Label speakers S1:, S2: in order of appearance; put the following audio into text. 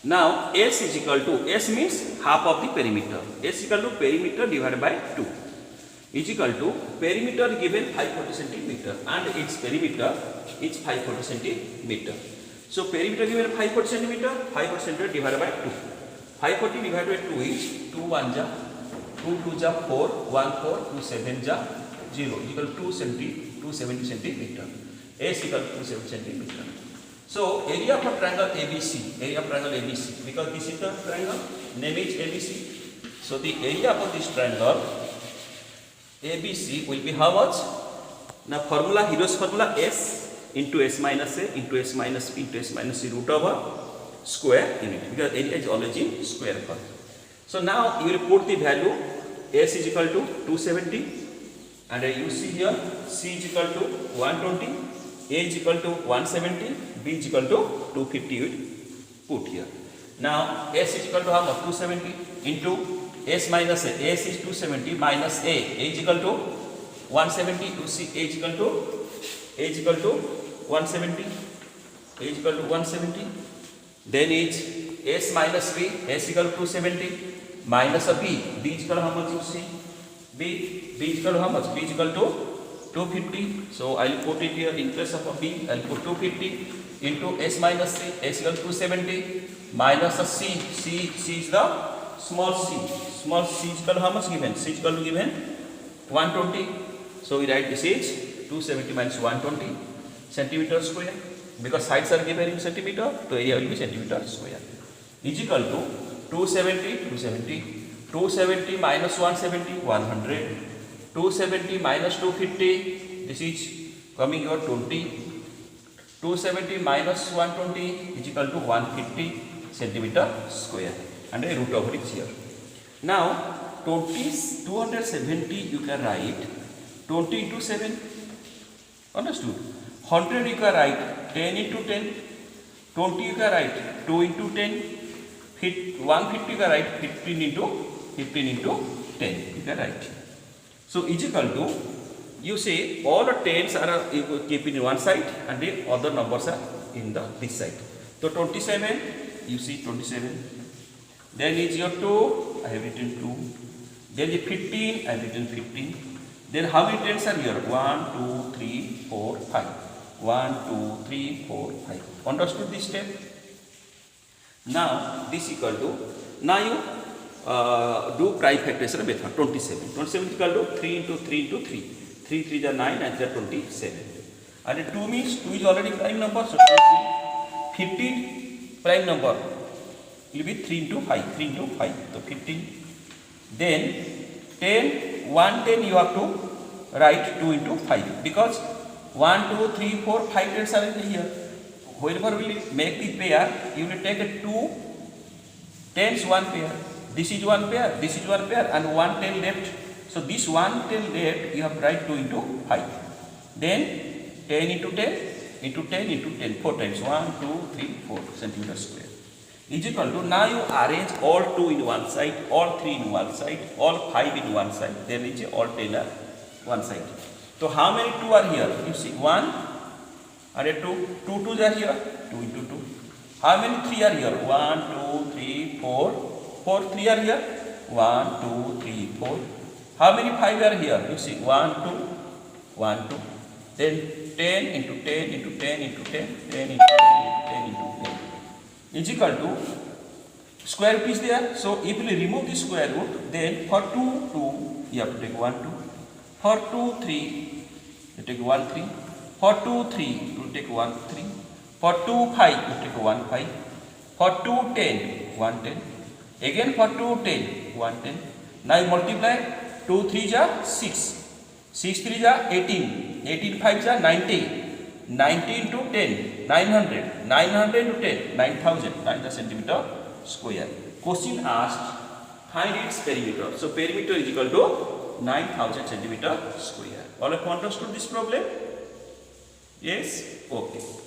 S1: Now S is equal to, S means half of the perimeter. S is equal to perimeter divided by 2 is equal to perimeter given 540 centimeter and its perimeter is 540 centimeter. So perimeter given 540 centimeter, 540 centimeter divided by 2. 540 divided by 2 is 2 1 ja, 2 2 ja 4, 1 4, 2 7 ja 0 is equal to 270 centimeter. S equal to 270 centimeter. So area of a triangle ABC, area of triangle ABC, because this is the triangle, name is ABC. So the area of this triangle ABC will be how much? Now formula, Hero's formula, S into S minus A into S minus B into S minus C root over square unit, because area is always in square form. So now you will put the value, S is equal to 270 and you see here C is equal to 120, A is equal to 170, B is equal to 250 you will put here. Now S is equal to how much? 270 into S minus A. S is 270 minus A is equal to 170. You see A is equal to 170. A is equal to 170. Then is S minus B. S equal to 270 minus a B. B is equal to how much? You see B is equal to how much? B is equal to 250. So I will put it here in place of a B. I will put 250 into S minus C. S equal to 270 minus a C. C is the small c. Small c is equal to how much given? C is equal to given 120. So we write this is 270 minus 120 centimeter square. Because sides are given in centimeter, so area will be centimeter square. Is equal to 270 minus 170, 100. 270 minus 250, this is coming your 20. 270 minus 120 is equal to 150 centimeter square. And a root over is here. Now 270 you can write 20 into 7. Understood? 100 you can write 10 into 10. 20 you can write 2 into 10. 150 you can write 15 into 10 you can write. So is equal to, you say all the 10s are you keep in one side and the other numbers are in this side. So 27, you see 27. Then is your 2, I have written 2. Then the 15, I have written 15. Then how many tens are here? 1, 2, 3, 4, 5. 1, 2, 3, 4, 5. Understood this step? Now this equal to, now you do prime factorization method. 27. 27 is equal to 3 into 3 into 3. 3 3 is 9 and 27. And 2 means 2 is already prime number. So 15 prime number. It will be 3 into 5, 3 into 5, so 15. Then 10, 110 you have to write 2 into 5, because 1, 2, 3, 4, 5 tens are here. Whenever we make the pair, you will take a 2 tens, 1 pair. This is 1 pair, this is 1 pair, and 1 10 left. So this 1 10 left, you have to write 2 into 5. Then 10 into 10 into 10 into 10, 4 times, 1, 2, 3, 4 centimeter square. Is equal to, now you arrange all 2 in one side, all 3 in one side, all 5 in one side, then is all 10 are one side. So how many 2 are here? You see 1 and a 2, 2 2s are here, 2 into 2. How many 3 are here? 1, 2, 3, 4, 4 3 are here, 1, 2, 3, 4. How many 5 are here? You see 1, 2, 1, 2. Then 10 into 10 into 10 into 10, 10 into 10 into 10 into 10. Is equal to, square root is there. So if we remove the square root, then for 2, 2, you have to take 1, 2. For 2, 3, you take 1, 3. For 2, 3, you take 1, 3. For 2, 5, you take 1, 5. For 2, 10, 1, 10. Again for 2, 10, 1, 10. Now you multiply, 2, 3 ja 6. 6, 3 ja 18. 18, 5 ja 90. 90 into 10, 900. 900 into 10, 9000. 9000 centimeter square. Question asked, find its perimeter. So perimeter is equal to 9000 centimeter square. All of you understood this problem? Yes? Okay.